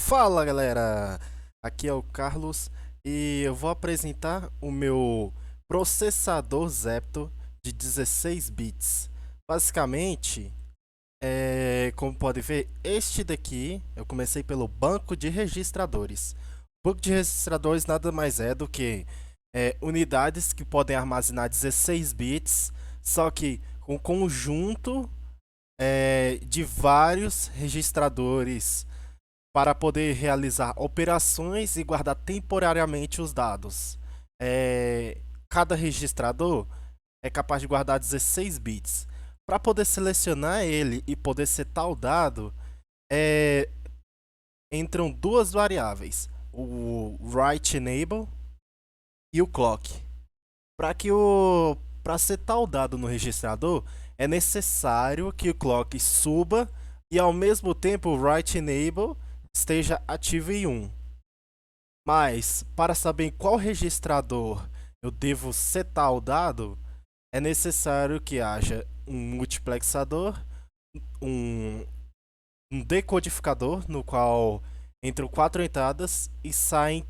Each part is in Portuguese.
Fala galera, aqui é o Carlos e eu vou apresentar o meu processador Zepto de 16 bits. Basicamente, como pode ver, este daqui eu comecei pelo banco de registradores. O banco de registradores nada mais é do que unidades que podem armazenar 16 bits, só que com um conjunto de vários registradores para poder realizar operações e guardar temporariamente os dados. Cada registrador é capaz de guardar 16 bits. Para poder selecionar ele e poder setar o dado, é, entram duas variáveis, o write enable e o clock. Para setar o dado no registrador, é necessário que o clock suba e ao mesmo tempo o write enable esteja ativo em 1. Mas para saber em qual registrador eu devo setar o dado, é necessário que haja um multiplexador, um, um decodificador no qual entram 4 entradas e saem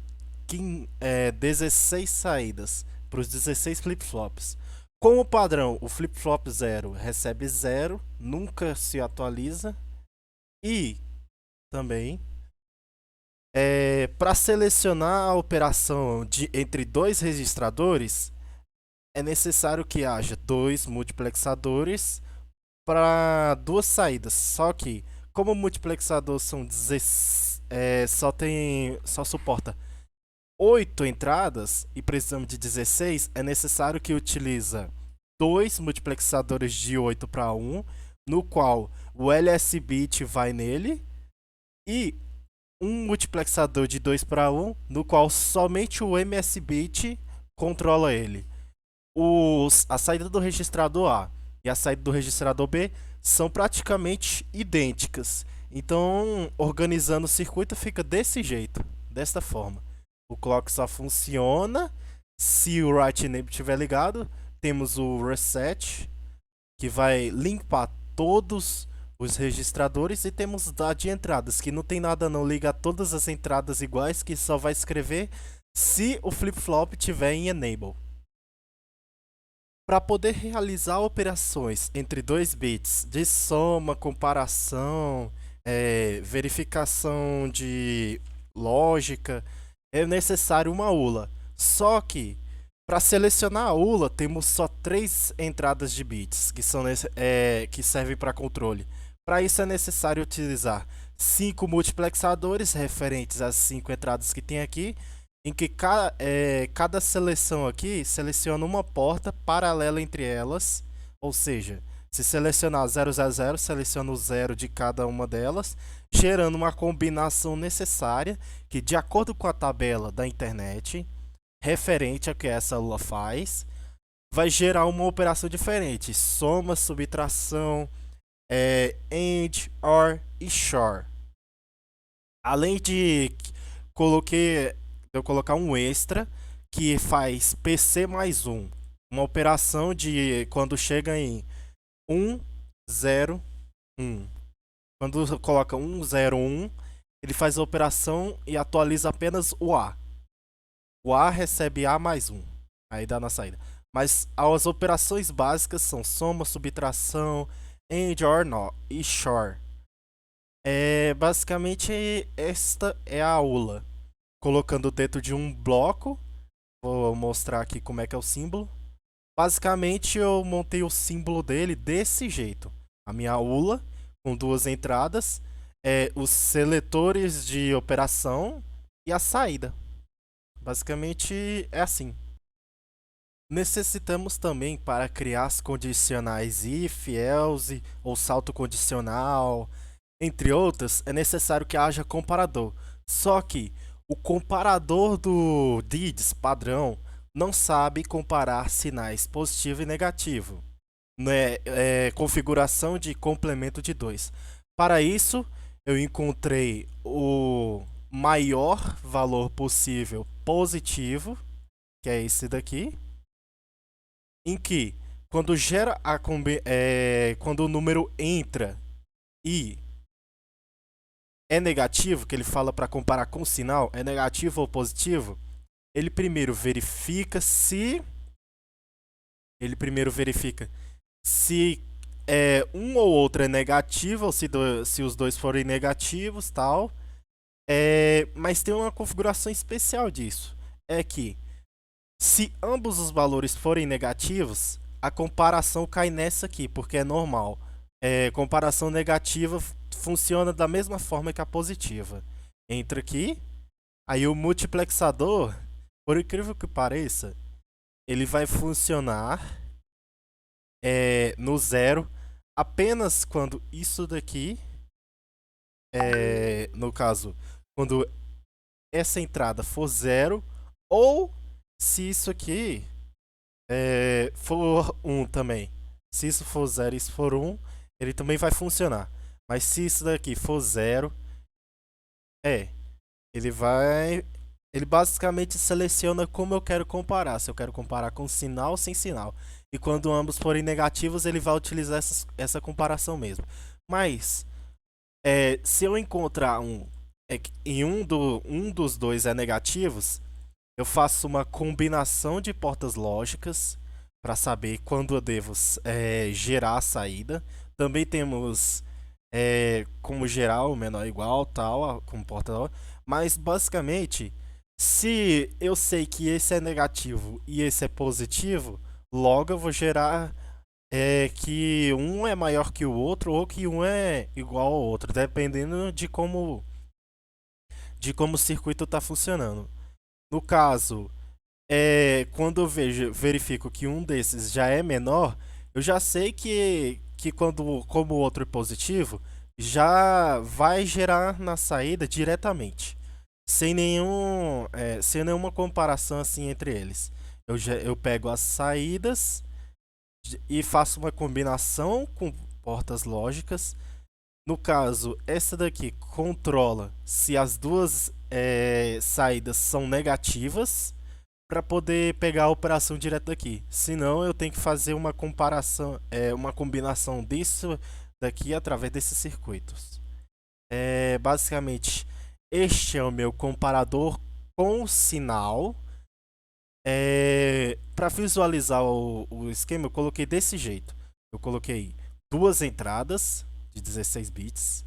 16 saídas para os 16 flip-flops. Como padrão, o flip-flop 0 recebe 0, nunca se atualiza. E também, para selecionar a operação entre dois registradores, é necessário que haja dois multiplexadores para duas saídas. Só que, como o multiplexador são só suporta 8 entradas e precisamos de 16, é necessário que utilize dois multiplexadores de 8 para 1, no qual o LS bit vai nele, e um multiplexador de 2 para 1, no qual somente o MS bit controla ele. A saída do registrador A e a saída do registrador B são praticamente idênticas. Então, organizando o circuito fica desse jeito, desta forma. O clock só funciona se o write enable estiver ligado. Temos o reset, que vai limpar todos os registradores, e temos da de entradas, que não tem nada não, liga todas as entradas iguais, que só vai escrever se o flip-flop tiver em enable. Para poder realizar operações entre dois bits de soma, comparação, verificação de lógica, é necessário uma ULA. Só que para selecionar a ULA temos só 3 entradas de bits que servem para controle. Para isso é necessário utilizar 5 multiplexadores referentes às 5 entradas que tem aqui, em que cada seleção aqui seleciona uma porta paralela entre elas, ou seja, se selecionar 000, seleciona o 0 de cada uma delas, gerando uma combinação necessária que, de acordo com a tabela da internet, referente a que essa lua faz, vai gerar uma operação diferente: soma, subtração, AND, OR e SHOR. Além de eu colocar um extra que faz PC mais um, uma operação de quando chega em 1, 0, 1. Quando coloca 1, 0, 1, ele faz a operação e atualiza apenas o A. O A recebe A mais 1, aí dá na saída. Mas as operações básicas são soma, subtração, AND, OR, NOR e SHOR. Basicamente, esta é a aula. Colocando dentro de um bloco, vou mostrar aqui como é que é o símbolo. Basicamente, eu montei o símbolo dele desse jeito. A minha ULA, com duas entradas, os seletores de operação e a saída. Basicamente, é assim. Necessitamos também, para criar as condicionais if, else ou salto condicional, entre outras, é necessário que haja comparador. Só que o comparador do DIDS padrão não sabe comparar sinais positivo e negativo. Né? Configuração de complemento de 2. Para isso, eu encontrei o maior valor possível positivo, que é esse daqui, em que quando o número entra e é negativo, que ele fala para comparar com o sinal, é negativo ou positivo, ele primeiro verifica se se um ou outro é negativo, ou se os dois forem negativos, tal. Mas tem uma configuração especial disso. É que se ambos os valores forem negativos, a comparação cai nessa aqui, porque é normal. Comparação negativa funciona da mesma forma que a positiva. Entra aqui, aí o multiplexador, por incrível que pareça, ele vai funcionar no zero apenas quando isso daqui, no caso, quando essa entrada for zero, ou se isso aqui for 1 também. Se isso for 0 e isso for 1, ele também vai funcionar. Mas se isso daqui for 0, ele vai. Ele basicamente seleciona como eu quero comparar. Se eu quero comparar com sinal ou sem sinal. E quando ambos forem negativos, ele vai utilizar essa comparação mesmo. Mas, se eu encontrar e um dos dois é negativos, eu faço uma combinação de portas lógicas para saber quando eu devo gerar a saída. Também temos como gerar o menor igual, tal, como porta lógica. Mas basicamente, se eu sei que esse é negativo e esse é positivo, logo eu vou gerar que um é maior que o outro ou que um é igual ao outro, dependendo de como o circuito está funcionando. No caso, quando eu verifico que um desses já é menor, eu já sei que como o outro é positivo, já vai gerar na saída diretamente, sem nenhuma comparação assim entre eles. Eu pego as saídas e faço uma combinação com portas lógicas. No caso, essa daqui controla se as duas saídas são negativas para poder pegar a operação direto daqui. Senão eu tenho que fazer uma comparação, uma combinação disso daqui através desses circuitos. Basicamente, este é o meu comparador com sinal. Para visualizar o esquema, eu coloquei desse jeito. Eu coloquei duas entradas de 16 bits.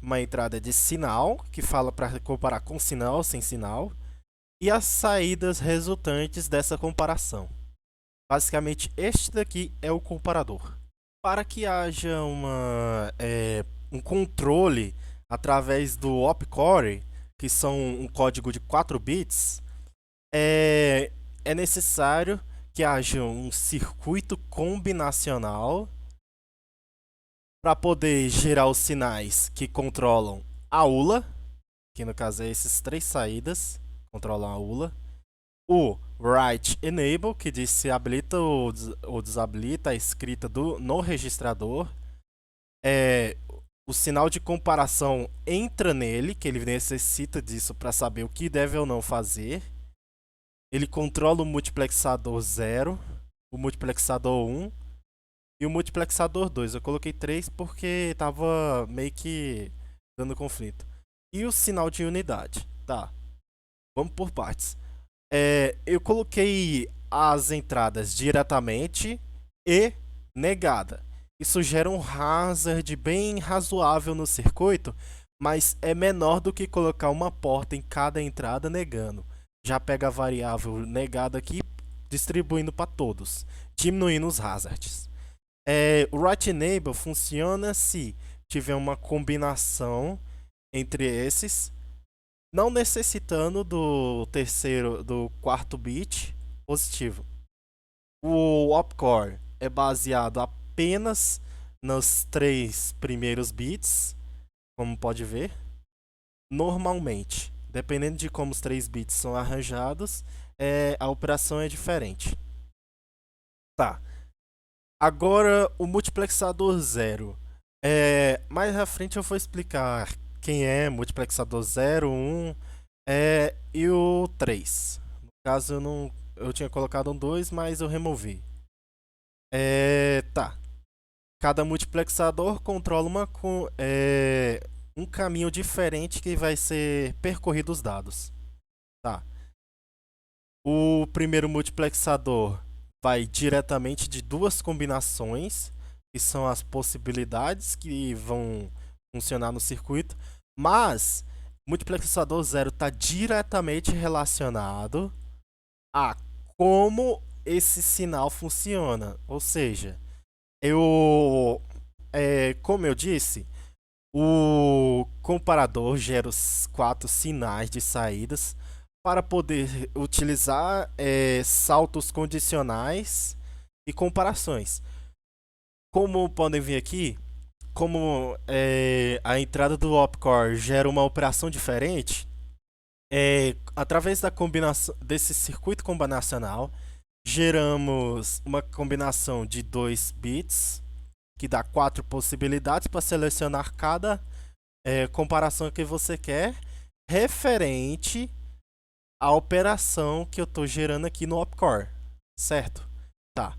Uma entrada de sinal, que fala para comparar com sinal, sem sinal. E as saídas resultantes dessa comparação. Basicamente, este daqui é o comparador. Para que haja um controle através do opcore, que são um código de 4 bits, é necessário que haja um circuito combinacional para poder gerar os sinais que controlam a ULA, que no caso é essas três saídas, controlam a ULA. O write enable, que diz se habilita ou desabilita a escrita no registrador. O sinal de comparação entra nele, que ele necessita disso para saber o que deve ou não fazer. Ele controla o multiplexador 0, o multiplexador 1 e o multiplexador 2. Eu coloquei 3 porque estava meio que dando conflito. E o sinal de unidade. Tá, vamos por partes. Eu coloquei as entradas diretamente e negada. Isso gera um hazard bem razoável no circuito, mas é menor do que colocar uma porta em cada entrada negando. Já pega a variável negada aqui, distribuindo para todos, diminuindo os hazards. O write enable funciona se tiver uma combinação entre esses, não necessitando do quarto bit positivo. O opcore é baseado apenas nos 3 primeiros bits, como pode ver. Normalmente, dependendo de como os 3 bits são arranjados, a operação é diferente. Tá. Agora o multiplexador 0. Mais à frente eu vou explicar quem é multiplexador 0, 1 e o 3. No caso eu tinha colocado um 2, mas eu removi. Tá. Cada multiplexador controla um caminho diferente que vai ser percorrido os dados. Tá. O primeiro multiplexador vai diretamente de duas combinações, que são as possibilidades que vão funcionar no circuito, mas o multiplexador zero está diretamente relacionado a como esse sinal funciona. Ou seja, como eu disse, o comparador gera os 4 sinais de saídas para poder utilizar saltos condicionais e comparações. Como podem ver aqui, como a entrada do opcore gera uma operação diferente, através da combinação desse circuito combinacional, geramos uma combinação de 2 bits, que dá 4 possibilidades para selecionar cada comparação que você quer, referente à operação que eu estou gerando aqui no opcore, certo? Tá.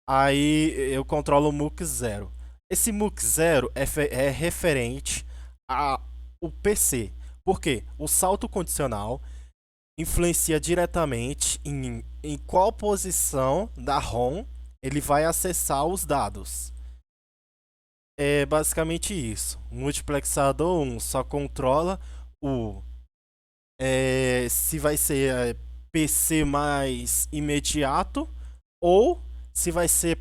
Aí eu controlo o MUX 0. Esse MUX 0 é referente ao PC. Por quê? O salto condicional influencia diretamente em qual posição da ROM ele vai acessar os dados. É basicamente isso. O multiplexador 1 só controla o se vai ser PC mais imediato ou se vai ser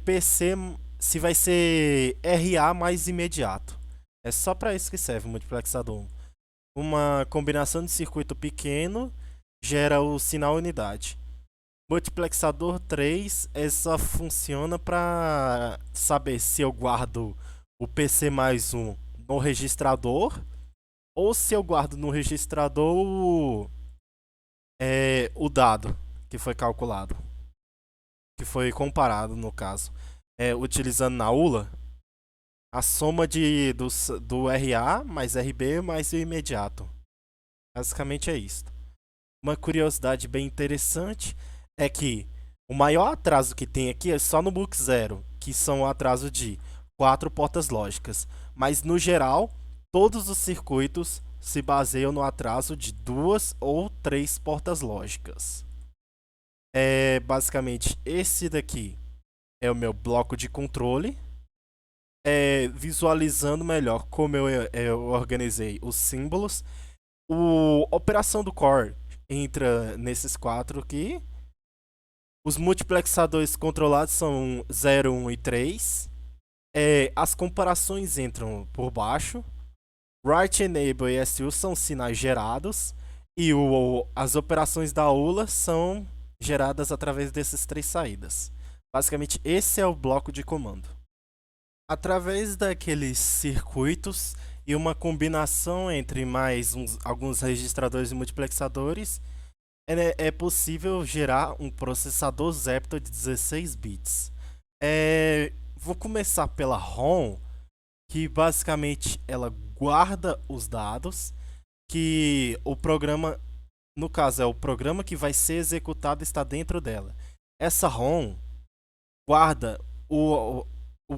RA mais imediato. É só para isso que serve o multiplexador 1. Uma combinação de circuito pequeno gera o sinal unidade. Multiplexador 3 só funciona para saber se eu guardo o PC mais um no registrador ou se eu guardo no registrador o dado que foi calculado, que foi comparado no caso. Utilizando na ULA, a soma do RA mais RB mais o imediato. Basicamente é isso. Uma curiosidade bem interessante é que o maior atraso que tem aqui é só no book 0, que são o atraso de 4 portas lógicas. Mas no geral, todos os circuitos se baseiam no atraso de 2 ou 3 portas lógicas. Basicamente, esse daqui é o meu bloco de controle. Visualizando melhor como eu organizei os símbolos. A operação do core entra nesses 4 aqui. Os multiplexadores controlados são 0, 1 e 3. As comparações entram por baixo. Write Enable e SU são sinais gerados. E as operações da ULA são geradas através dessas 3 saídas. Basicamente, esse é o bloco de comando. Através daqueles circuitos e uma combinação entre mais alguns registradores e multiplexadores, é possível gerar um processador Zepto de 16 bits. Vou começar pela ROM, que basicamente ela guarda os dados, que o programa, no caso é o programa que vai ser executado está dentro dela. Essa ROM guarda o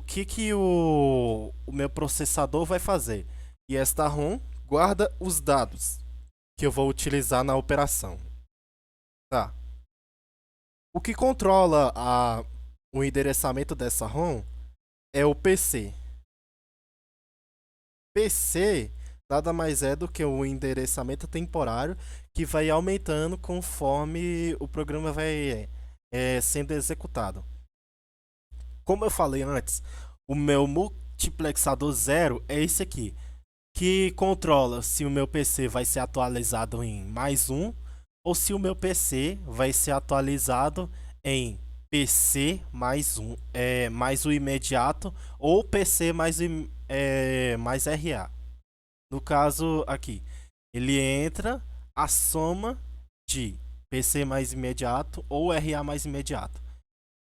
que o meu processador vai fazer. E esta ROM guarda os dados que eu vou utilizar na operação. Tá. O que controla o endereçamento dessa ROM é o PC. PC nada mais é do que o endereçamento temporário que vai aumentando conforme o programa vai sendo executado. Como eu falei antes, o meu multiplexador 0 é esse aqui, que controla se o meu PC vai ser atualizado em mais um ou se o meu PC vai ser atualizado em PC mais um, mais o imediato ou PC mais RA. No caso aqui, ele entra a soma de PC mais imediato ou RA mais imediato.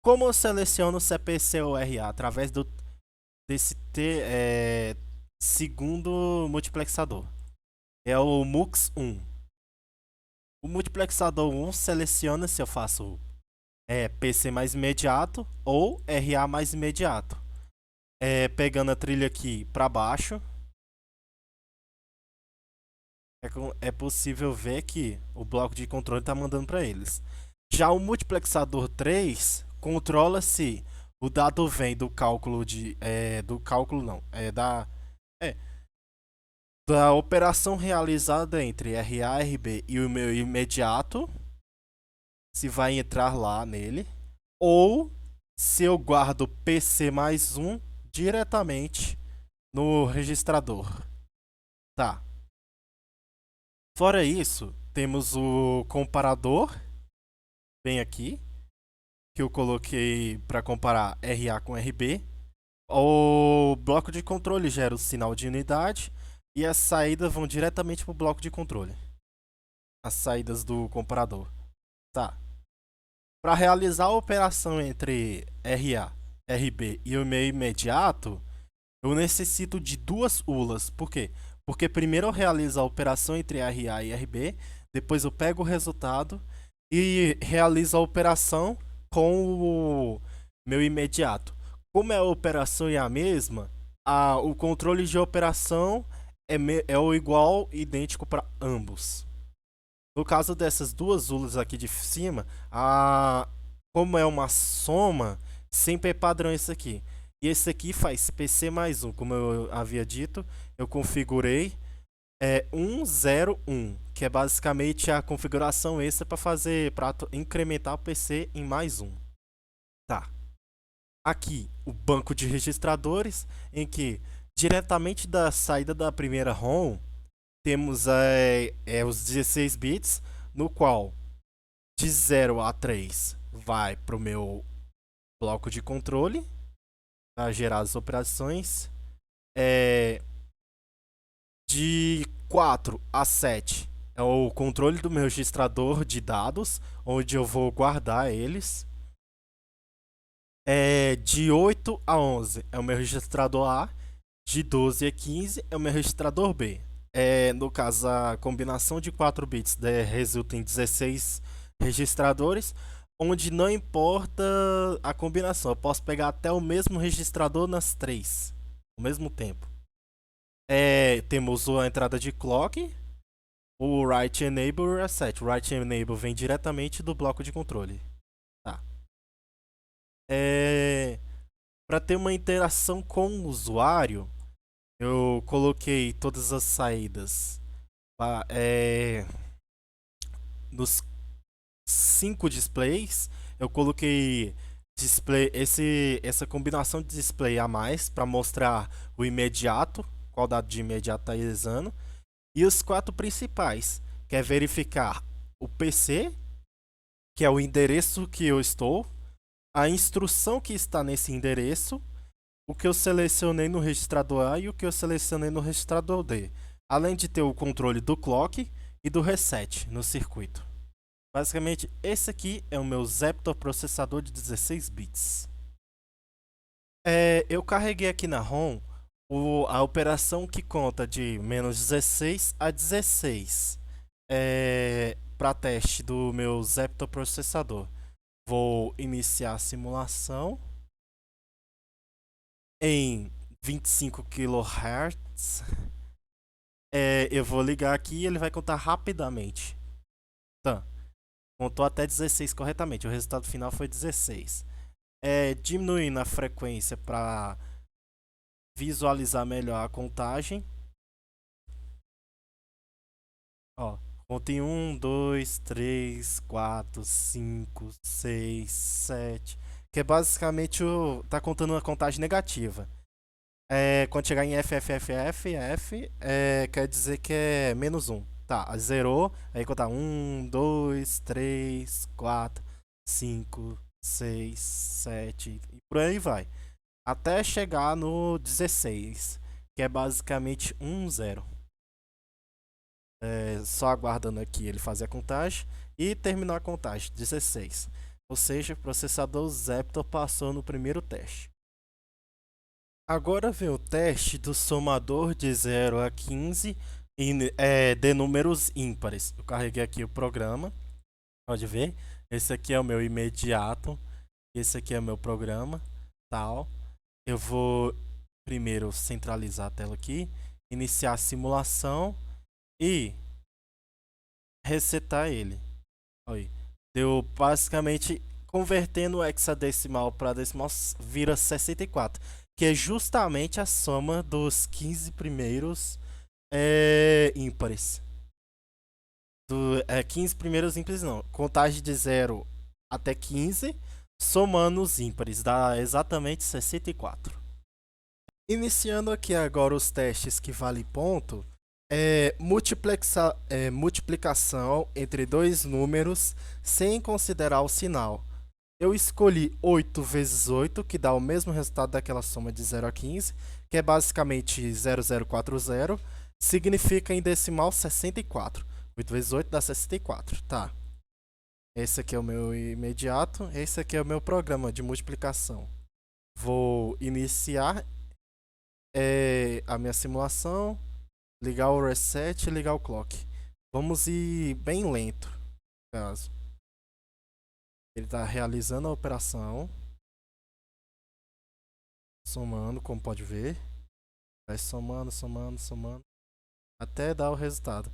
Como eu seleciono se é PC ou RA? Através desse segundo multiplexador. É o MUX 1. O multiplexador 1 seleciona se eu faço PC mais imediato ou RA mais imediato. Pegando a trilha aqui para baixo, é possível ver que o bloco de controle está mandando para eles. Já o multiplexador 3 controla se o dado vem do cálculo de. Do cálculo não. É, da operação realizada entre RA, RB e o meu imediato. Se vai entrar lá nele. Ou se eu guardo PC mais um diretamente no registrador. Tá. Fora isso, temos o comparador, bem aqui, que eu coloquei para comparar RA com RB. O bloco de controle gera o sinal de unidade e as saídas vão diretamente para o bloco de controle. As saídas do comparador. Tá. Para realizar a operação entre RA, RB e o meu imediato, eu necessito de duas ULAs. Por quê? Porque primeiro eu realizo a operação entre RA e RB, depois eu pego o resultado e realizo a operação com o meu imediato. Como a operação é a mesma, o controle de operação é o igual, idêntico para ambos. No caso dessas duas ULAs aqui de cima, como é uma soma, sempre é padrão esse aqui. E esse aqui faz PC mais 1, como eu havia dito, eu configurei 101, que é basicamente a configuração extra para incrementar o PC em mais 1. Tá. Aqui, o banco de registradores, em que diretamente da saída da primeira ROM, temos os 16 bits, no qual de 0 a 3 vai para o meu bloco de controle, para gerar as operações. De 4 a 7 é o controle do meu registrador de dados, onde eu vou guardar eles. De 8 a 11 é o meu registrador A. De 12 a 15 é o meu registrador B. No caso, a combinação de 4 bits resulta em 16 registradores, onde não importa a combinação. Eu posso pegar até o mesmo registrador nas 3, ao mesmo tempo. Temos a entrada de clock, o write enable e o reset. O write enable vem diretamente do bloco de controle. Tá. Para ter uma interação com o usuário, eu coloquei todas as saídas nos 5 displays. Eu coloquei essa combinação de display a mais para mostrar o imediato, qual dado de imediato está usando. E os 4 principais, que é verificar o PC, que é o endereço que eu estou, a instrução que está nesse endereço, o que eu selecionei no registrador A e o que eu selecionei no registrador D, além de ter o controle do clock e do reset no circuito. Basicamente, esse aqui é o meu Zeptor processador de 16 bits. Eu carreguei aqui na ROM a operação que conta de menos 16 a 16 para teste do meu Zeptor processador. Vou iniciar a simulação em 25 kHz. Eu vou ligar aqui e ele vai contar rapidamente. Tá. Contou até 16 corretamente. O resultado final foi 16. Diminuindo a frequência para visualizar melhor a contagem. Ó, contei 1, 2, 3, 4, 5, 6, 7. Que é basicamente tá contando uma contagem negativa. Quando chegar em FFFF, quer dizer que é menos 1. Tá, zerou. Aí contar 1, 2, 3, 4, 5, 6, 7 e por aí vai. Até chegar no 16, que é basicamente 1, 0. Só aguardando aqui ele fazer a contagem e terminou a contagem, 16. Ou seja, o processador Zeptor passou no primeiro teste. Agora vem o teste do somador de 0 a 15 de números ímpares. Eu carreguei aqui o programa, pode ver. Esse aqui é o meu imediato, esse aqui é o meu programa, tal. Eu vou primeiro centralizar a tela aqui, iniciar a simulação e resetar ele. Aí. Deu basicamente convertendo o hexadecimal para decimal vira 64, que é justamente a soma dos 15 primeiros ímpares. 15 primeiros ímpares não. Contagem de 0 até 15, somando os ímpares, dá exatamente 64. Iniciando aqui agora os testes que vale ponto, multiplicação entre dois números sem considerar o sinal. Eu escolhi 8 vezes 8, que dá o mesmo resultado daquela soma de 0 a 15, que é basicamente 0040, significa em decimal 64. 8 vezes 8 dá 64, tá. Esse aqui é o meu imediato, esse aqui é o meu programa de multiplicação. Vou iniciar a minha simulação, ligar o reset e ligar o clock. Vamos ir bem lento, no caso. Ele está realizando a operação, somando, como pode ver. Vai somando, somando, somando, até dar o resultado.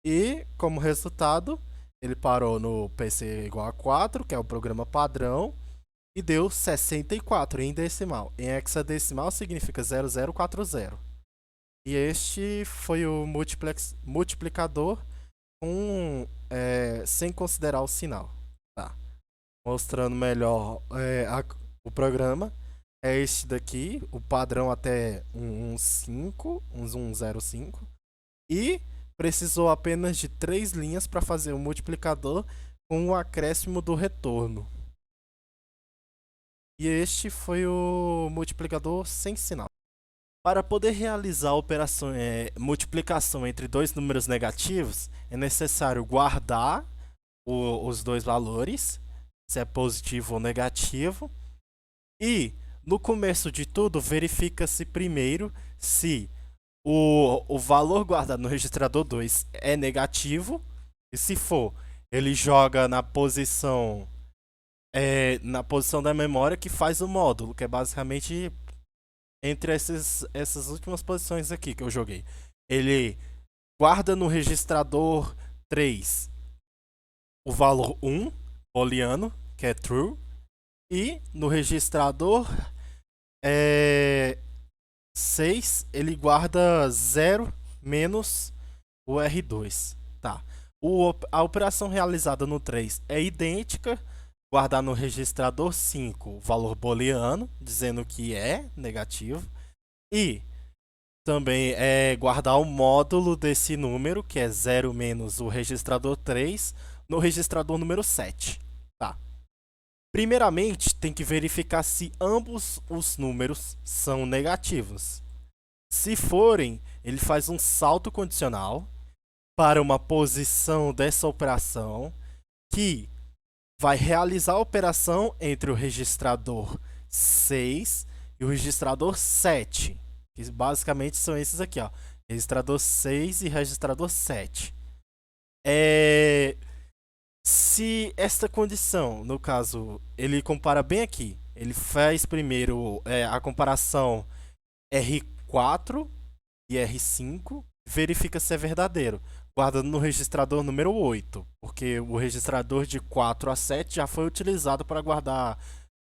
E, como resultado, ele parou no PC igual a 4, que é o programa padrão, e deu 64 em decimal. Em hexadecimal significa 0040. E este foi o multiplicador sem considerar o sinal. Tá. Mostrando melhor o programa. É este daqui, o padrão até 105. E precisou apenas de 3 linhas para fazer o multiplicador com o acréscimo do retorno. E este foi o multiplicador sem sinal. Para poder realizar a operação multiplicação entre dois números negativos, é necessário guardar os dois valores, se é positivo ou negativo. E no começo de tudo, verifica-se primeiro se o valor guardado no registrador 2 é negativo. E se for, ele joga na posição da memória que faz o módulo, que é basicamente entre essas últimas posições aqui que eu joguei. Ele guarda no registrador 3 o valor 1 booleano, que é true, e no registrador 6 ele guarda 0 menos o R2. Tá. A operação realizada no 3 é idêntica. Guardar no registrador 5 o valor booleano, dizendo que é negativo. E também guardar o módulo desse número, que é 0 menos o registrador 3, no registrador número 7. Tá. Primeiramente, tem que verificar se ambos os números são negativos. Se forem, ele faz um salto condicional para uma posição dessa operação que vai realizar a operação entre o registrador 6 e o registrador 7. Que basicamente são esses aqui, ó. Registrador 6 e registrador 7. Se esta condição, no caso, ele compara bem aqui. Ele faz primeiro a comparação R4 e R5, verifica se é verdadeiro, guardando no registrador número 8, porque o registrador de 4 a 7 já foi utilizado para guardar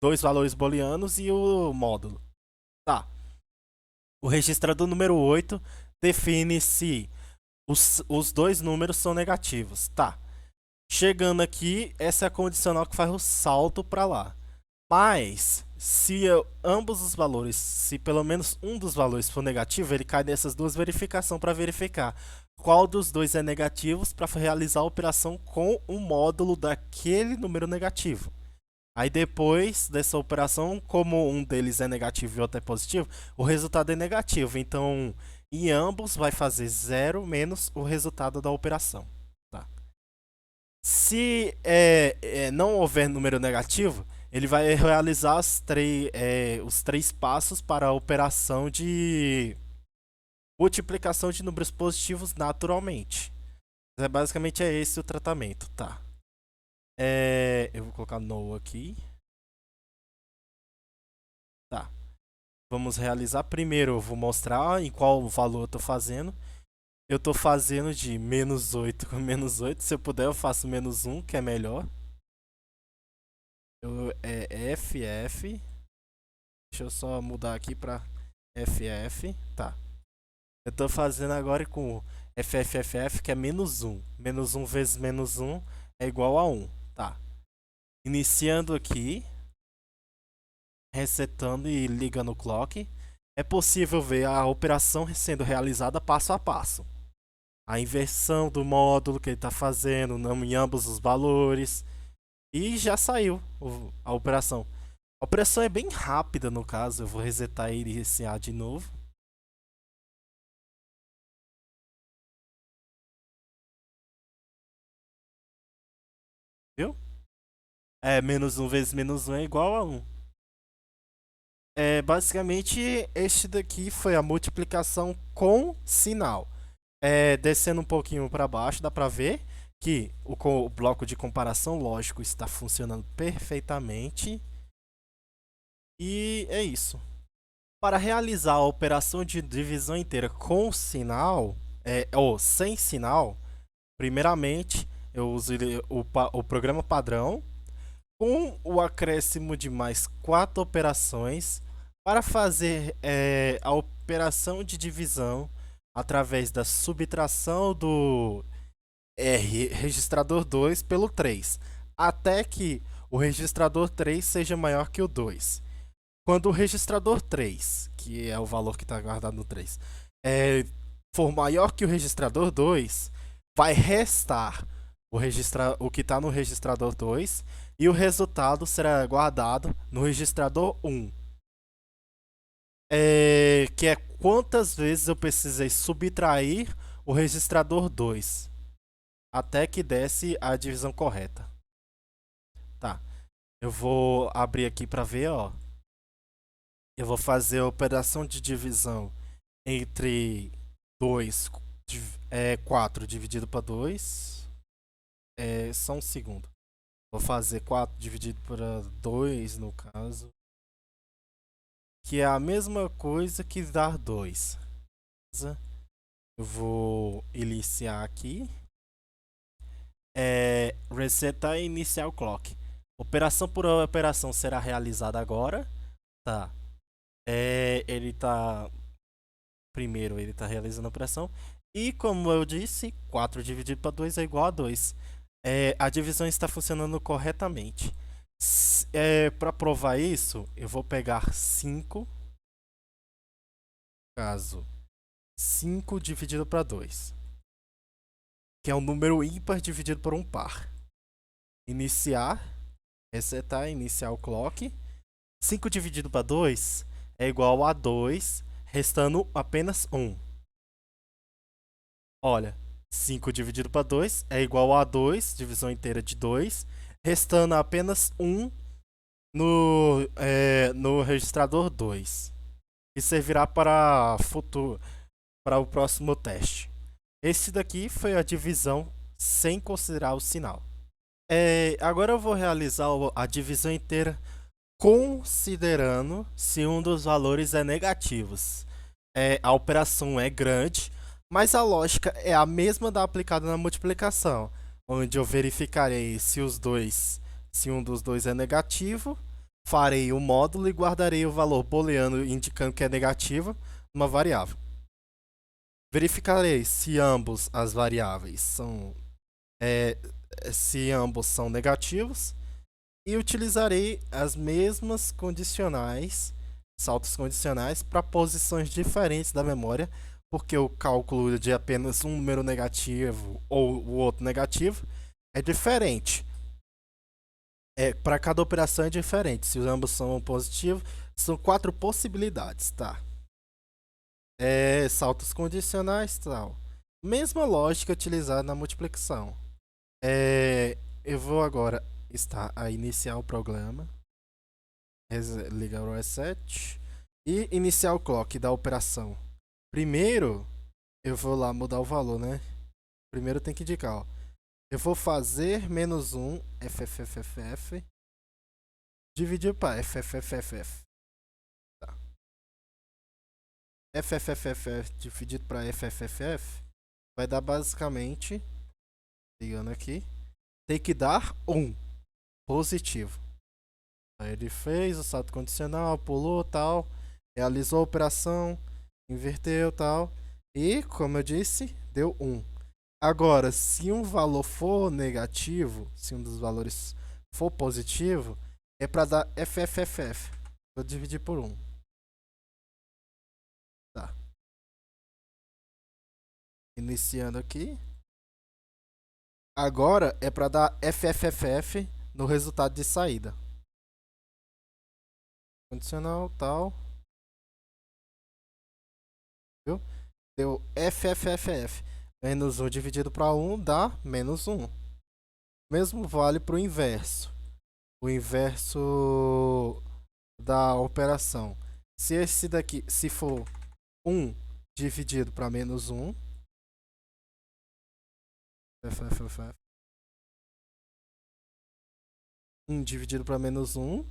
dois valores booleanos e o módulo. Tá. O registrador número 8 define se os dois números são negativos. Tá. Chegando aqui, essa é a condicional que faz o salto para lá. Mas, se ambos os valores, se pelo menos um dos valores for negativo, ele cai nessas duas verificações para verificar qual dos dois é negativo para realizar a operação com o módulo daquele número negativo. Aí depois dessa operação, como um deles é negativo e o outro é positivo, o resultado é negativo. Então, em ambos vai fazer 0 menos o resultado da operação. Tá? Se não houver número negativo, ele vai realizar os 3 passos para a operação de multiplicação de números positivos naturalmente. Basicamente é esse o tratamento, tá? Eu vou colocar no aqui. Tá. Vamos realizar primeiro, eu vou mostrar em qual valor eu estou fazendo. Eu tô fazendo de -8 com -8. Se eu puder, eu faço -1, que é melhor. É FF. Deixa eu só mudar aqui pra FF. Tá. Eu tô fazendo agora com FFFF, que é -1. -1 vezes -1 é igual a 1. Tá. Iniciando aqui. Resetando e ligando o clock. É possível ver a operação sendo realizada passo a passo. A inversão do módulo que ele está fazendo em ambos os valores. E já saiu a operação. A operação é bem rápida no caso. Eu vou resetar e iniciar de novo. Viu? -1 vezes -1 é igual a 1. Basicamente, este daqui foi a multiplicação com sinal. Descendo um pouquinho para baixo, dá para ver que o bloco de comparação lógico está funcionando perfeitamente. E é isso. Para realizar a operação de divisão inteira com sinal, ou sem sinal, primeiramente eu uso o programa padrão com o acréscimo de mais 4 operações para fazer a operação de divisão através da subtração do registrador 2 pelo 3, até que o registrador 3 seja maior que o 2. Quando o registrador 3, que é o valor que está guardado no 3, for maior que o registrador 2, vai restar o que está no registrador 2 e o resultado será guardado no registrador 1. Que é quantas vezes eu precisei subtrair o registrador 2 até que desse a divisão correta. Tá. Eu vou abrir aqui para ver, ó. Eu vou fazer a operação de divisão entre 4 dividido para 2. Só um segundo. Vou fazer 4 dividido por 2, no caso. Que é a mesma coisa que dar 2. Eu vou iniciar aqui. Resetar e iniciar o clock. Operação por operação será realizada agora. Tá. Ele tá... Primeiro ele tá realizando a operação. E como eu disse, 4 dividido para 2 é igual a 2. A divisão está funcionando corretamente. Para provar isso, eu vou pegar 5. Caso 5 dividido para 2, que é um número ímpar dividido por um par. Iniciar, resetar, iniciar o clock. 5 dividido para 2 é igual a 2, restando apenas 1. Olha, 5 dividido para 2 é igual a 2, divisão inteira de 2, restando apenas 1 no registrador 2, que servirá para o próximo teste. Esse daqui foi a divisão sem considerar o sinal. Agora eu vou realizar a divisão inteira considerando se um dos valores é negativo. A operação é grande, mas a lógica é a mesma da aplicada na multiplicação, onde eu verificarei se um dos dois é negativo, farei o módulo e guardarei o valor booleano indicando que é negativo numa variável. Verificarei se ambos as variáveis são negativos e utilizarei as mesmas condicionais, saltos condicionais, para posições diferentes da memória, porque o cálculo de apenas um número negativo ou o outro negativo é diferente. Para cada operação é diferente. Se ambos são positivos, são 4 possibilidades, tá? Saltos condicionais, tal. Mesma lógica utilizada na multiplicação. Eu vou agora a iniciar o programa, ligar o reset e iniciar o clock da operação. Primeiro, eu vou lá mudar o valor, né? Primeiro tem que indicar, ó. Eu vou fazer -1 FFFF dividir para FFFF. Tá. FFFF dividido para FFFF vai dar basicamente, ligando aqui, tem que dar 1 positivo. Aí ele fez o salto condicional, pulou tal, realizou a operação, inverteu tal, e como eu disse, deu 1. Agora, se um valor for negativo, se um dos valores for positivo, é para dar FFFF. Vou dividir por 1. Tá. Iniciando aqui. Agora é para dar FFFF no resultado de saída. Condicional, tal. Viu? Deu FFFF. Menos 1 dividido para 1 dá menos 1. Mesmo vale para o inverso. O inverso da operação. Se esse daqui, se for 1 dividido para menos 1, FFFF, 1 dividido para menos 1,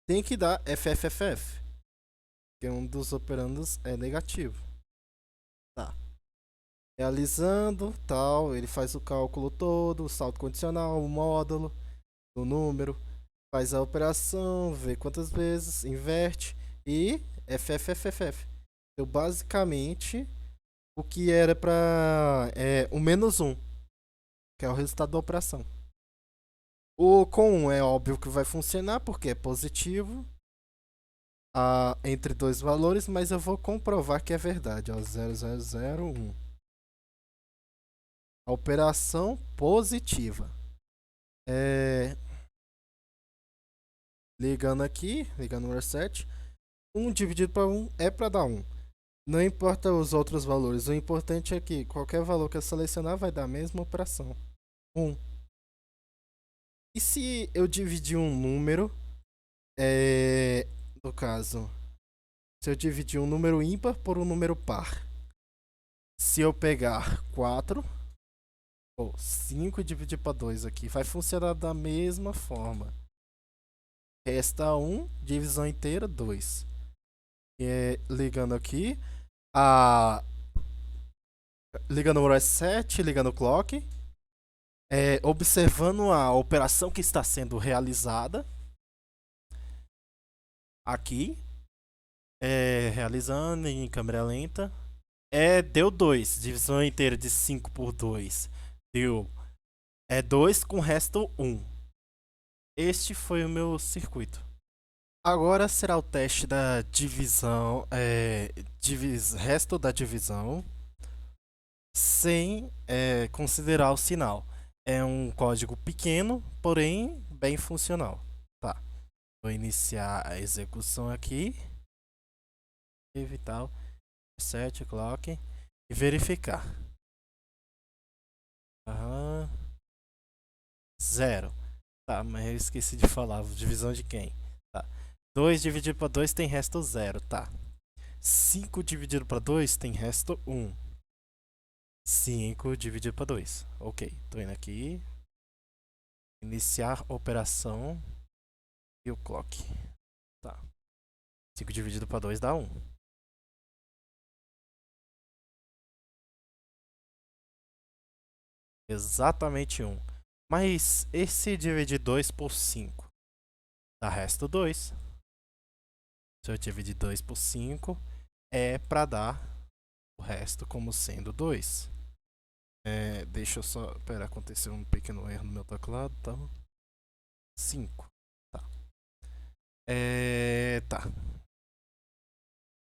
tem que dar FFFF, porque um dos operandos é negativo. Tá. Realizando, tal, ele faz o cálculo todo, o salto condicional, o módulo, o número, faz a operação, vê quantas vezes, inverte e FFFF. Então, basicamente, o que era para o menos 1, que é o resultado da operação. O com 1 é óbvio que vai funcionar, porque é positivo entre dois valores, mas eu vou comprovar que é verdade. Ó, 0001. A operação positiva. Ligando aqui, ligando o reset. 1 dividido para 1 é para dar 1. Não importa os outros valores, o importante é que qualquer valor que eu selecionar vai dar a mesma operação. 1. E se eu dividir um número, no caso, se eu dividir um número ímpar por um número par, se eu pegar 4 ou 5 e dividir para 2 aqui, vai funcionar da mesma forma. Resta 1, divisão inteira, 2. Ligando aqui, ligando o reset, ligando o clock, observando a operação que está sendo realizada aqui, realizando em câmera lenta, deu 2, divisão inteira de 5 por 2 deu 2 com resto 1. Este foi o meu circuito. Agora será o teste da divisão, resto da divisão, sem considerar o sinal. É um código pequeno, porém bem funcional. Tá. Vou iniciar a execução aqui. Evitar set clock e verificar. 0. Tá, mas eu esqueci de falar. Divisão de quem? Tá. 2 dividido para 2 tem resto 0. Tá. 5 dividido para 2 tem resto 1. 5 dividido para 2. Ok, tô indo aqui. Iniciar operação. E o clock. Tá. 5 dividido para 2 dá 1. Exatamente 1. Mas esse dividir 2 por 5 dá resto 2. Se eu dividir 2 por 5 é para dar o resto como sendo 2. Deixa eu só... Pera, aconteceu um pequeno erro no meu teclado, tá? 5. Tá. Tá.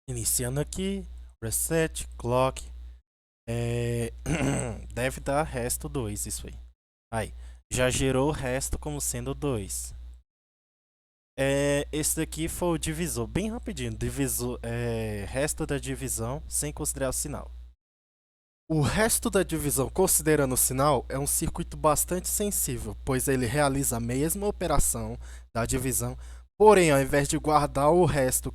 Iniciando aqui. Reset, clock. Deve dar resto 2 isso aí. Aí. Já gerou o resto como sendo 2. Esse daqui foi o divisor. Bem rapidinho. Divisor, resto da divisão sem considerar o sinal. O resto da divisão, considerando o sinal, é um circuito bastante sensível, pois ele realiza a mesma operação da divisão, porém, ao invés de guardar o resto,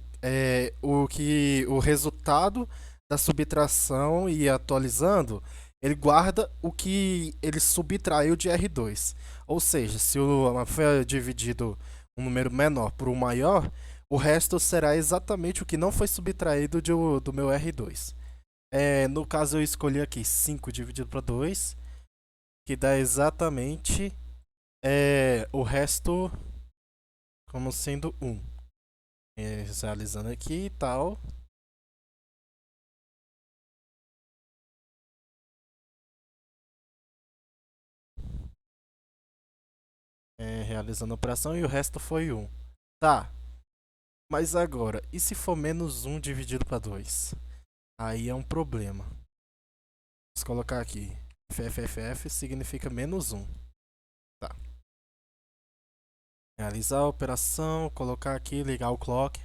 o resultado da subtração e atualizando, ele guarda o que ele subtraiu de R2. Ou seja, se foi dividido um número menor por um maior, o resto será exatamente o que não foi subtraído do meu R2. No caso eu escolhi aqui 5 dividido para 2, que dá exatamente o resto como sendo 1. Visualizando aqui e tal. Realizando a operação e o resto foi 1. Tá, mas agora, e se for menos 1 dividido para 2? Aí é um problema. Vamos colocar aqui. FFFF significa menos 1. Tá. Realizar a operação, colocar aqui, ligar o clock.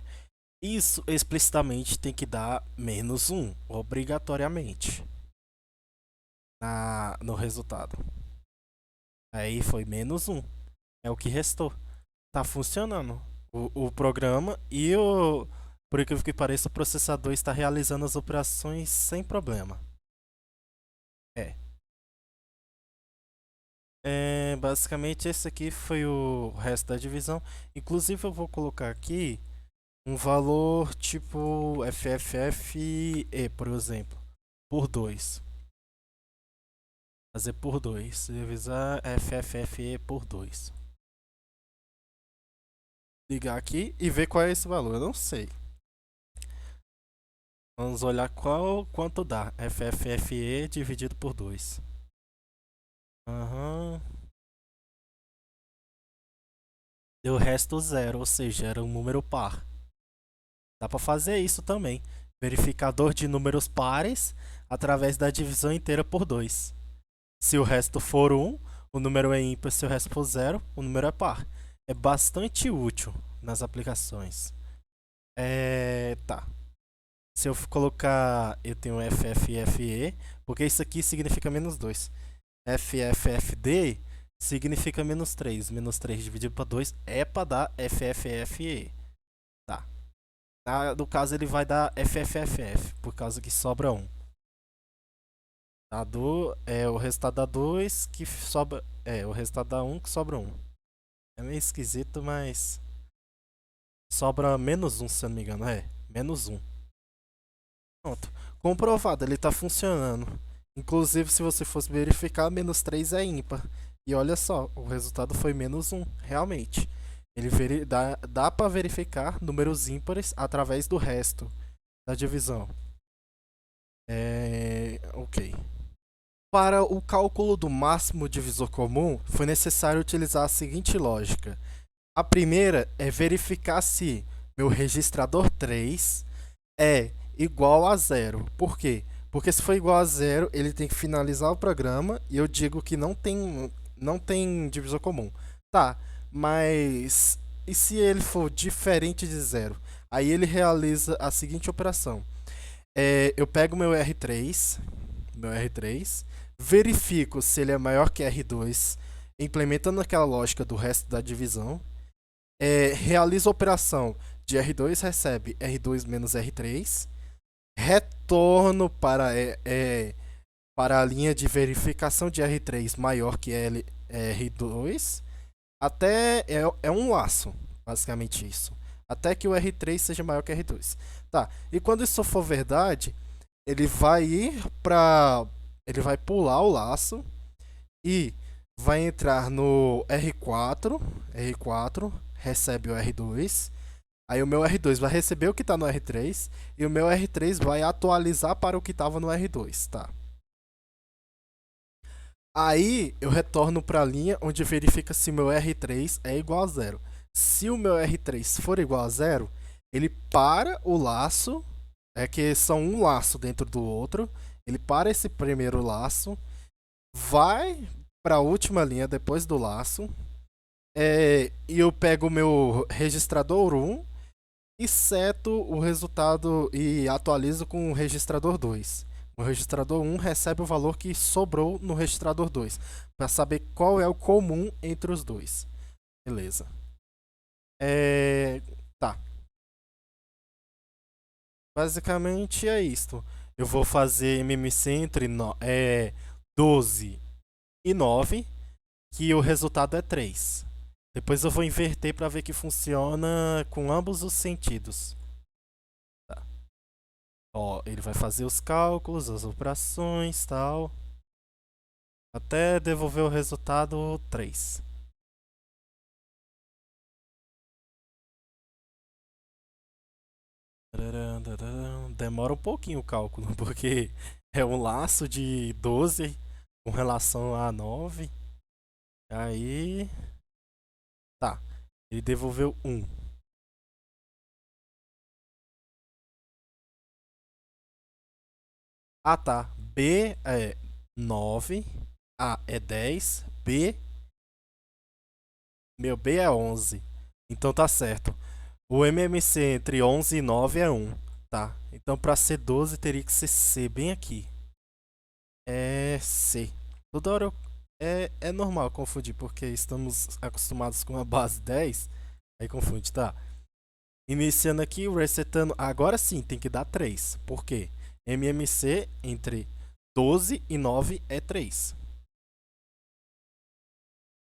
Isso explicitamente tem que dar menos 1, obrigatoriamente, no resultado. Aí foi menos 1. É o que restou. Tá funcionando o programa e por incrível que pareça, o processador está realizando as operações sem problema. Basicamente esse aqui foi o resto da divisão. Inclusive eu vou colocar aqui um valor tipo FFFE, por exemplo, por 2. Fazer por 2. Divisar FFFE por 2. Ligar aqui e ver qual é esse valor. Eu não sei. Vamos olhar quanto dá. FFFE dividido por 2. Aham. Deu o resto zero, ou seja, era um número par. Dá para fazer isso também. Verificador de números pares através da divisão inteira por 2. Se o resto for 1, o número é ímpar. Se o resto for 0, o número é par. É bastante útil nas aplicações. Tá. Se eu colocar, eu tenho FFFE, porque isso aqui significa menos 2. FFFD significa menos 3. Menos 3 dividido por 2 é para dar FFFE. Tá. No caso, ele vai dar FFFF, por causa que sobra 1. O resultado dá 2, que sobra. O resultado dá 1, que sobra 1. É meio esquisito, mas. Sobra menos 1, se eu não me engano. Menos 1. Pronto. Comprovado, ele tá funcionando. Inclusive, se você fosse verificar, menos 3 é ímpar. E olha só, o resultado foi menos 1, realmente. Dá para verificar números ímpares através do resto da divisão. Ok. Para o cálculo do máximo divisor comum, foi necessário utilizar a seguinte lógica. A primeira é verificar se meu registrador 3 é igual a 0. Por quê? Porque se for igual a 0, ele tem que finalizar o programa e eu digo que não tem divisor comum. Tá, mas e se ele for diferente de 0? Aí ele realiza a seguinte operação. Eu pego meu R3, verifico se ele é maior que R2, implementando aquela lógica do resto da divisão. Realizo a operação de R2, recebe R2 menos R3, retorno para a linha de verificação de R3 maior que R2, até é um laço, basicamente isso. Até que o R3 seja maior que R2. Tá, e quando isso for verdade, ele vai pular o laço e vai entrar no R4, recebe o R2. Aí o meu R2 vai receber o que está no R3 e o meu R3 vai atualizar para o que estava no R2, tá? Aí eu retorno para a linha onde verifica se meu R3 é igual a 0. Se o meu R3 for igual a 0, ele para o laço, que são um laço dentro do outro, ele para esse primeiro laço, vai para a última linha depois do laço, e eu pego o meu registrador 1 e seto o resultado e atualizo com o registrador 2. O registrador 1 recebe o valor que sobrou no registrador 2, para saber qual é o comum entre os dois. Beleza. Tá. Basicamente é isto. Eu vou fazer MMC entre 12 e 9, que o resultado é 3. Depois eu vou inverter para ver que funciona com ambos os sentidos. Tá. Ó, ele vai fazer os cálculos, as operações, tal, até devolver o resultado 3. Demora um pouquinho o cálculo, porque é um laço de 12 com relação a 9. Aí. Tá. Ele devolveu 1. Ah, tá. B é 9. A é 10. B. Meu B é 11. Então tá certo. O MMC entre 11 e 9 é 1. Tá. Então pra ser 12 teria que ser C bem aqui. É C. Toda hora é normal confundir, porque estamos acostumados com a base 10. Aí confunde, tá? Iniciando aqui, resetando. Agora sim, tem que dar 3. Por quê? MMC entre 12 e 9 é 3.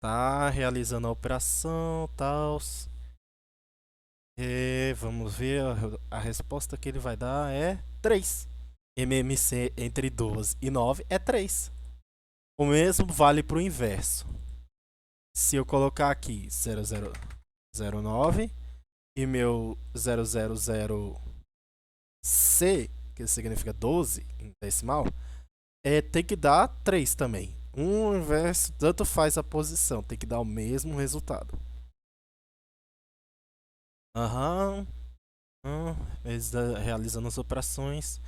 Tá realizando a operação, tal. Vamos ver, a resposta que ele vai dar é 3. MMC entre 12 e 9 é 3. O mesmo vale para o inverso. Se eu colocar aqui 0009 e meu 000C, que significa 12 em decimal, tem que dar 3 também. Um inverso, tanto faz a posição, tem que dar o mesmo resultado. Aham. Eles realizando as operações.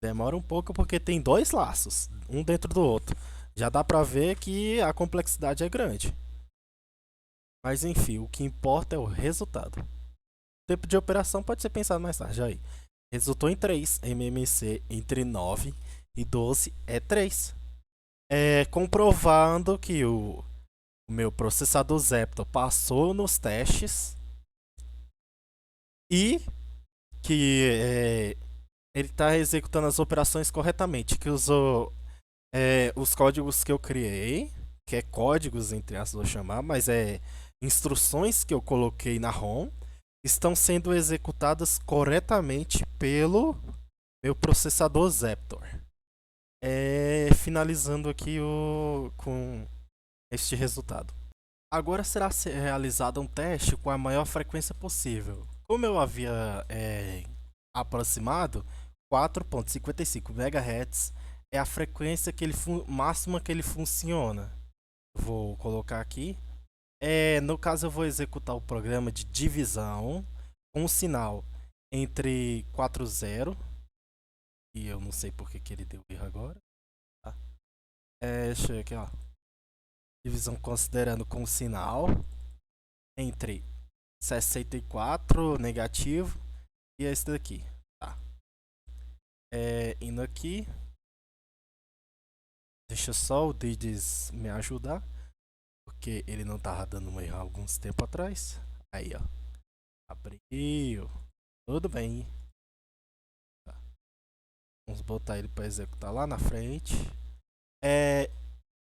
Demora um pouco porque tem dois laços, um dentro do outro. Já dá pra ver que a complexidade é grande. Mas enfim, o que importa é o resultado. O tempo de operação pode ser pensado mais tarde. Aí. Resultou em 3. MMC entre 9 e 12 é 3. Comprovando que o meu processador Zepto passou nos testes e que ele está executando as operações corretamente, que usou os códigos que eu criei, que é códigos entre aspas vou chamar, mas é instruções que eu coloquei na ROM, estão sendo executadas corretamente pelo meu processador Zaptor. Finalizando aqui com este resultado. Agora será realizado um teste com a maior frequência possível. Como eu havia aproximado, 4.55 MHz é a frequência que máxima que ele funciona. Vou colocar aqui. No caso, eu vou executar o programa de divisão com um sinal entre 40, e eu não sei porque que ele deu erro agora. Tá? Deixa eu ver aqui, ó. Divisão considerando com sinal entre 64 negativo e esse daqui. Tá. Indo aqui. Deixa só o Didis me ajudar. Porque ele não tava dando um erro há alguns tempo atrás. Aí, ó. Abriu. Tudo bem. Tá. Vamos botar ele para executar lá na frente.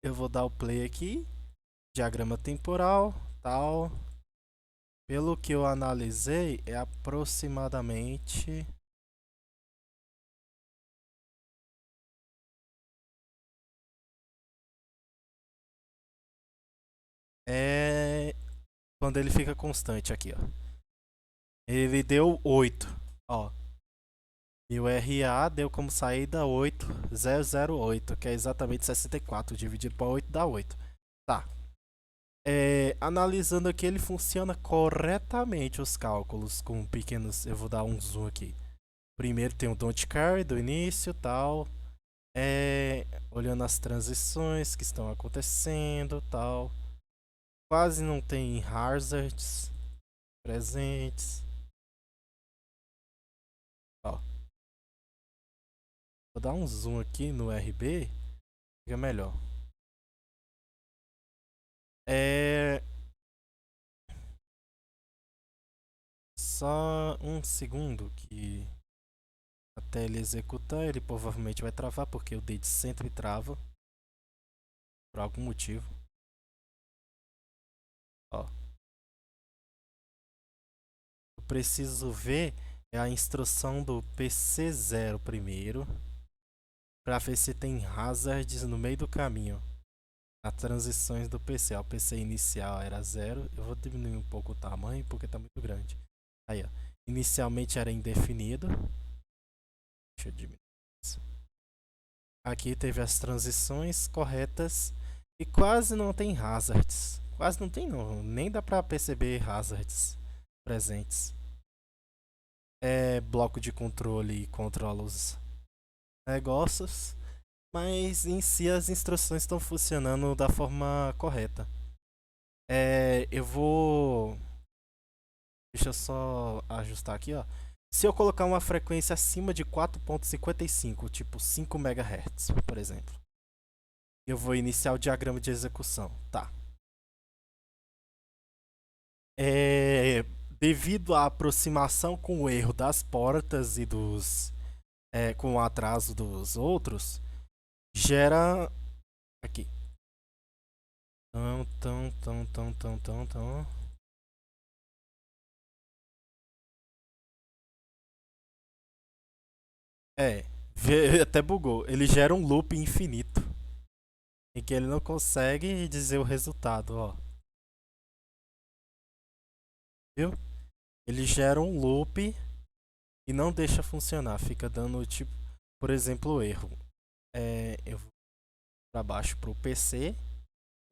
Eu vou dar o play aqui. Diagrama temporal, tal. Pelo que eu analisei, é aproximadamente quando ele fica constante aqui, ó. Ele deu 8, ó. E o RA deu como saída 8008, que é exatamente 64 dividido por 8 dá 8. Tá. Analisando aqui, ele funciona corretamente os cálculos com pequenos. Eu vou dar um zoom aqui. Primeiro tem o don't care do início, tal. Olhando as transições que estão acontecendo, tal. Quase não tem hazards presentes. Ó. Vou dar um zoom aqui no RB, fica melhor. Só um segundo que até ele executar, ele provavelmente vai travar, porque o Date sempre trava por algum motivo. Ó. Eu preciso ver é a instrução do PC0 primeiro, para ver se tem hazards no meio do caminho. As transições do PC. O PC inicial era 0. Eu vou diminuir um pouco o tamanho porque está muito grande. Aí, ó. Inicialmente era indefinido. Deixa eu diminuir isso. Aqui teve as transições corretas e quase não tem hazards. Quase não tem não, nem dá para perceber hazards presentes. É bloco de controle e controla os negócios, mas em si as instruções estão funcionando da forma correta. Eu vou... Deixa eu só ajustar aqui, ó. Se eu colocar uma frequência acima de 4.55, tipo 5 MHz, por exemplo, eu vou iniciar o diagrama de execução. Tá. Devido à aproximação com o erro das portas e com o atraso dos outros, gera aqui. Tão. Até bugou. Ele gera um loop infinito em que ele não consegue dizer o resultado, ó. Viu? Ele gera um loop e não deixa funcionar. Fica dando tipo, por exemplo, erro. Eu vou para baixo para o PC,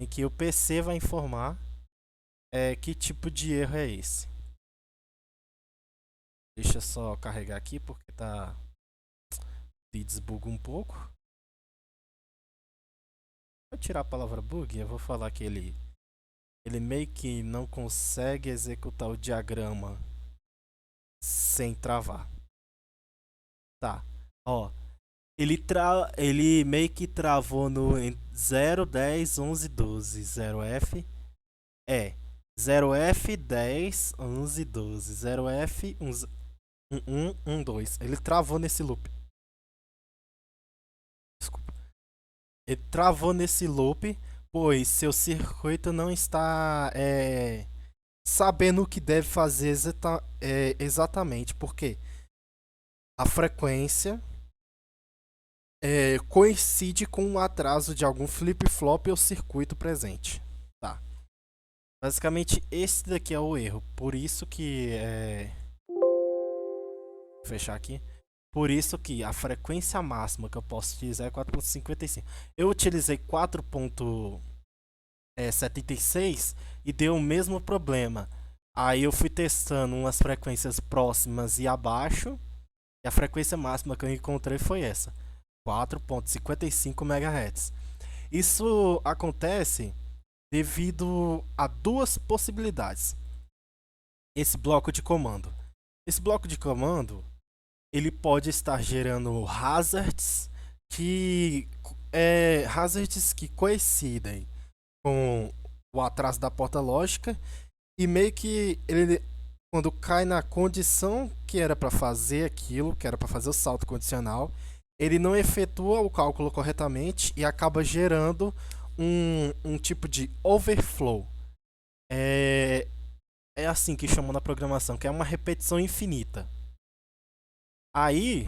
em que o PC vai informar que tipo de erro é esse. Deixa eu só carregar aqui porque tá desbuga um pouco. Vou tirar a palavra bug, eu vou falar que ele meio que não consegue executar o diagrama sem travar. Tá, ó. Ele meio que travou no 0, 10, 11, 12. 0F. 0F, 10, 11, 12. 0F, 1, 2. Ele travou nesse loop. Desculpa. Ele travou nesse loop, pois seu circuito não está sabendo o que deve fazer exatamente. Porque a frequência coincide com o atraso de algum flip-flop ou circuito presente. Tá. Basicamente, esse daqui é o erro. Por isso que... Vou fechar aqui. Por isso que a frequência máxima que eu posso utilizar é 4.55. Eu utilizei 4.76 e deu o mesmo problema. Aí eu fui testando umas frequências próximas e abaixo. E a frequência máxima que eu encontrei foi essa. 4.55 MHz. Isso acontece devido a duas possibilidades. Esse bloco de comando. Esse bloco de comando, ele pode estar gerando hazards que coincidem com o atraso da porta lógica e meio que ele, quando cai na condição que era para fazer aquilo, que era para fazer o salto condicional, ele não efetua o cálculo corretamente e acaba gerando um tipo de overflow. É assim que chamam na programação, que é uma repetição infinita. Aí,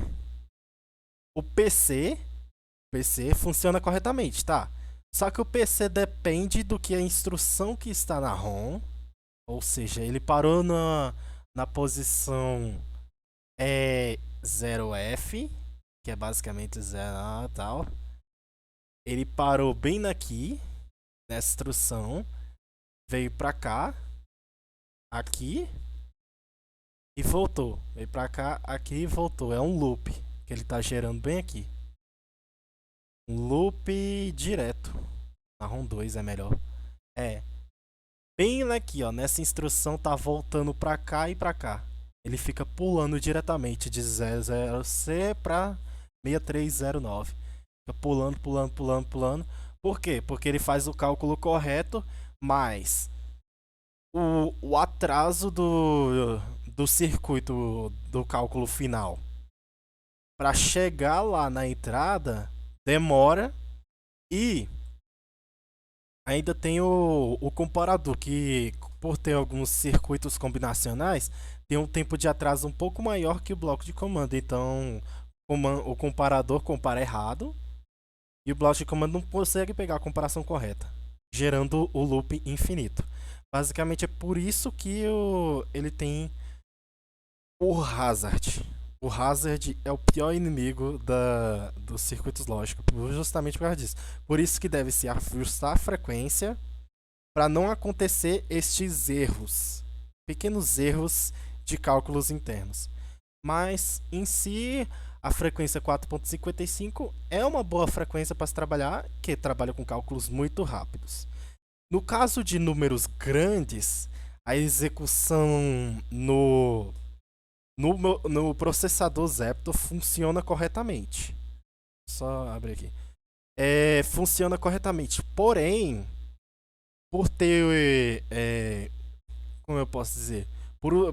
o PC funciona corretamente, tá? Só que o PC depende do que a instrução que está na ROM, ou seja, ele parou na posição 0F, que é basicamente 0 e tal. Ele parou bem aqui, nessa instrução, veio pra cá, aqui, e voltou. Veio pra cá, aqui e voltou. É um loop que ele tá gerando bem aqui. Um loop direto. Marrom 2 é melhor. Bem aqui, ó. Nessa instrução tá voltando pra cá e pra cá. Ele fica pulando diretamente de 00C pra 6309. Fica pulando. Por quê? Porque ele faz o cálculo correto, mas o atraso do circuito do cálculo final para chegar lá na entrada demora e ainda tem o comparador que, por ter alguns circuitos combinacionais, tem um tempo de atraso um pouco maior que o bloco de comando. Então, o comparador compara errado e o bloco de comando não consegue pegar a comparação correta, gerando o loop infinito. Basicamente é por isso que ele tem o Hazard. O Hazard é o pior inimigo dos circuitos lógicos, justamente por causa disso. Por isso que deve se ajustar a frequência para não acontecer estes erros, pequenos erros de cálculos internos. Mas em si, a frequência 4.55 é uma boa frequência para se trabalhar, que trabalha com cálculos muito rápidos. No caso de números grandes, a execução no processador Zepto funciona corretamente. Só abrir aqui. Funciona corretamente. Porém, por ter. Como eu posso dizer?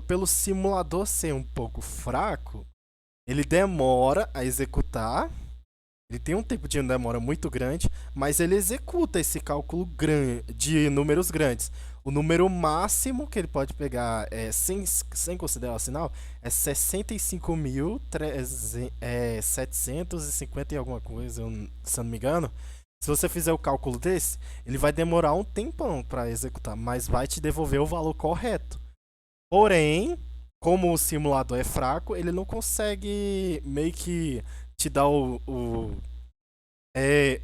Pelo simulador ser um pouco fraco, ele demora a executar. Ele tem um tempo de demora muito grande, mas ele executa esse cálculo de números grandes. O número máximo que ele pode pegar, sem considerar o sinal, é 65.750 e alguma coisa, se eu não me engano. Se você fizer o cálculo desse, ele vai demorar um tempão para executar, mas vai te devolver o valor correto. Porém, como o simulador é fraco, ele não consegue meio que te dar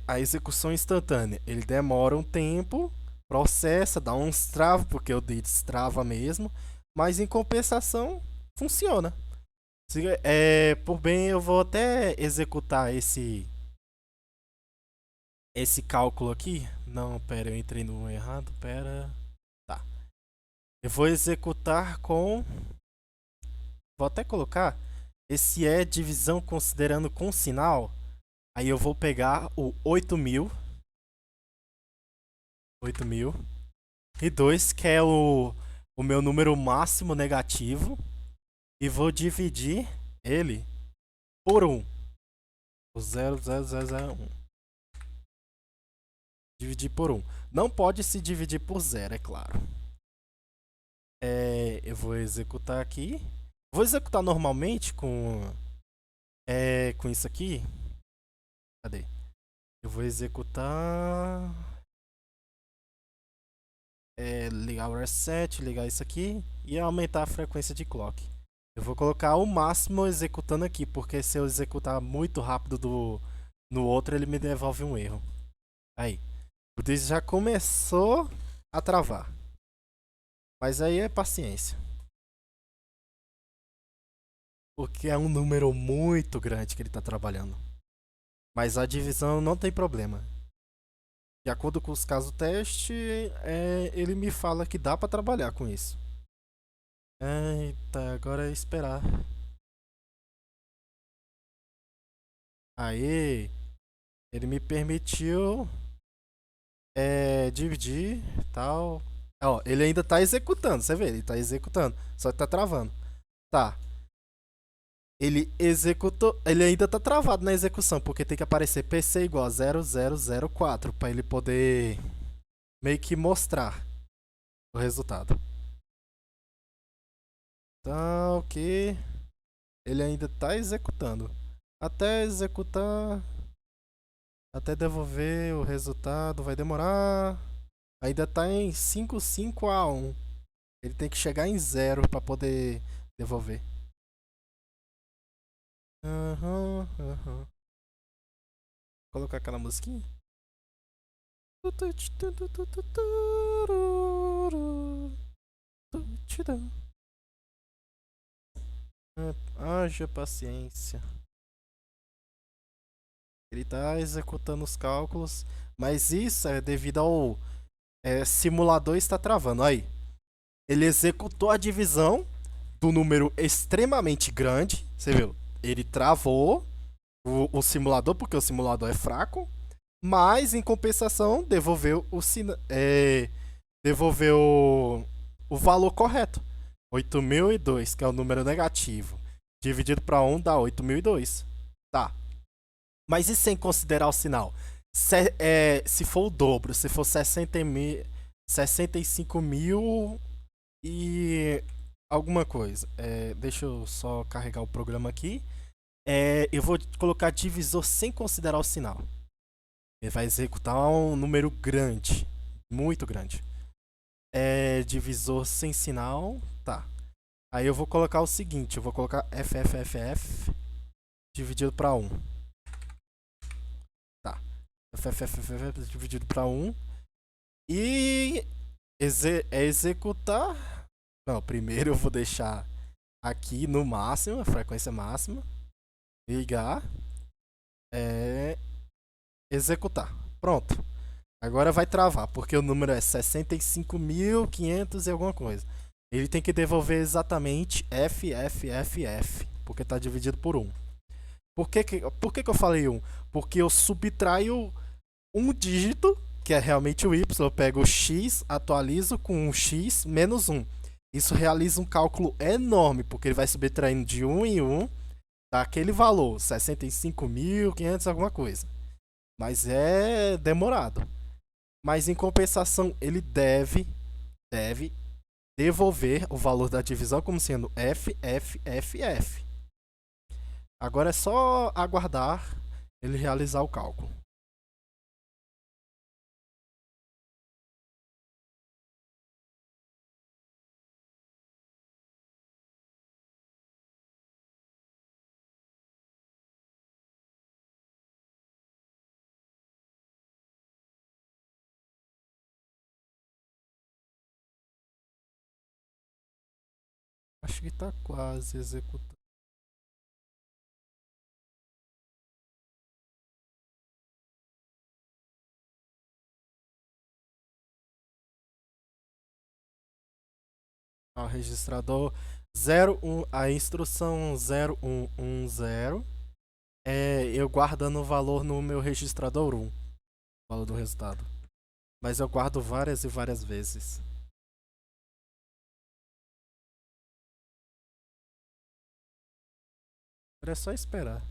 a execução instantânea. Ele demora um tempo, processa, dá uns travas, porque o DITS trava mesmo, mas em compensação, funciona. Por bem, eu vou até executar esse cálculo aqui. Não, pera, eu entrei no errado, pera. Tá. Eu vou executar com... Vou até colocar. Esse é divisão considerando com sinal. Aí eu vou pegar o 8.000. 8.002, que é o meu número máximo negativo. E vou dividir ele por 1. O 0,0001. Dividir por 1. Não pode se dividir por 0, é claro. Eu vou executar aqui. Vou executar normalmente com isso aqui. Cadê? Eu vou executar... ligar o reset, ligar isso aqui e aumentar a frequência de clock. Eu vou colocar o máximo executando aqui, porque se eu executar muito rápido no outro, ele me devolve um erro. Aí. O disco já começou a travar. Mas aí é paciência. Porque é um número muito grande que ele está trabalhando. Mas a divisão não tem problema. De acordo com os casos teste, ele me fala que dá para trabalhar com isso. Eita, agora é esperar. Aí, ele me permitiu dividir tal. Ó, ele ainda tá executando, você vê, ele tá executando, só que tá travando. Tá. Ele executou, ele ainda tá travado na execução, porque tem que aparecer PC igual a 0004 para ele poder meio que mostrar o resultado. Então, ok. Ele ainda tá executando. Até executar, até devolver o resultado vai demorar. Ainda tá em 55A1. Ele tem que chegar em 0 para poder devolver. Vou colocar aquela musiquinha. Haja paciência. Ele está executando os cálculos, mas isso é devido ao simulador está travando. Aí, ele executou a divisão do número extremamente grande. Você viu? Ele travou o simulador porque o simulador é fraco, mas em compensação devolveu o valor correto. 8.002, que é o número negativo, dividido para 1 dá 8.002. Tá. Mas e sem considerar o sinal? Se for o dobro, se for 65.000 alguma coisa. Deixa eu só carregar o programa aqui. Eu vou colocar divisor sem considerar o sinal. Ele vai executar um número grande, muito grande. Divisor sem sinal, tá. Aí eu vou colocar o seguinte, eu vou colocar FFFF dividido para 1. Tá. FFFF dividido para 1. E executar. Não, primeiro eu vou deixar aqui no máximo, a frequência máxima. Ligar. Executar. Pronto. Agora vai travar, porque o número é 65.500 e alguma coisa. Ele tem que devolver exatamente FFFF, porque está dividido por 1. Por que eu falei 1? Porque eu subtraio um dígito, que é realmente o Y, eu pego o X, atualizo com um X menos 1. Isso realiza um cálculo enorme, porque ele vai subtraindo de 1 em 1, dá aquele valor, 65.500 alguma coisa. Mas é demorado. Mas em compensação, ele deve devolver o valor da divisão como sendo FFFF. Agora é só aguardar ele realizar o cálculo. Acho que está quase executando. O registrador 01, a instrução 0110 eu guardando o valor no meu registrador 1, o valor do resultado. Mas eu guardo várias e várias vezes. É só esperar.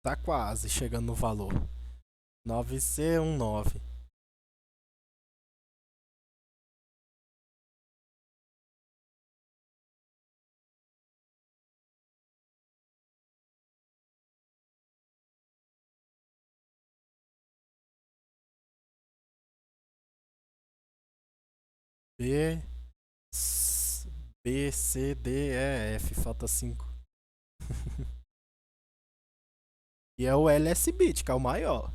Tá quase chegando no valor. 9C19. B, B, C, D, E, F. Falta 5. E é o LS Bit, que é o maior.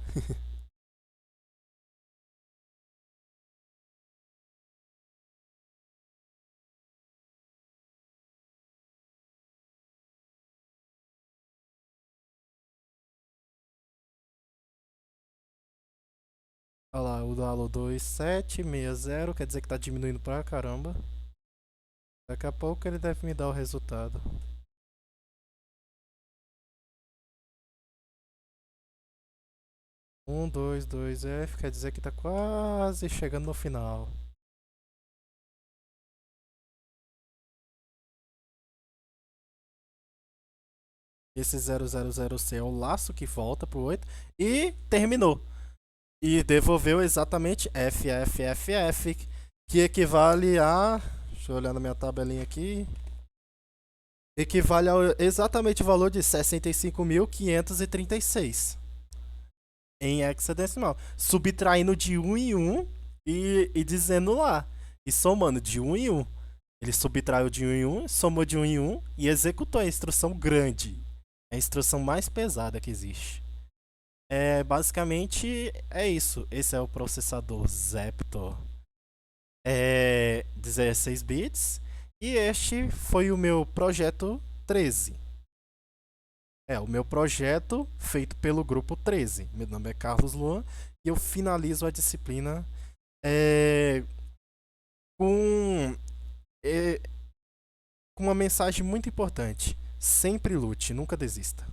Olha lá, o do Halo 2760, quer dizer que tá diminuindo pra caramba. Daqui a pouco ele deve me dar o resultado. Um, dois, F, quer dizer que tá quase chegando no final. Esse 000C é o laço que volta pro 8 e terminou. E devolveu exatamente FFFF, que equivale a... Deixa eu olhar na minha tabelinha aqui. Equivale ao exatamente o valor de 65.536 em hexadecimal. Subtraindo de 1 em 1 e dizendo lá. E somando de 1 em 1. Ele subtraiu de 1 em 1, somou de 1 em 1 e executou a instrução grande. A instrução mais pesada que existe. Basicamente é isso. Esse é o processador Zeptor 16 bits. E este foi o meu projeto 13. O meu projeto feito pelo grupo 13. Meu nome é Carlos Luan e eu finalizo a disciplina com uma mensagem muito importante. Sempre lute, nunca desista.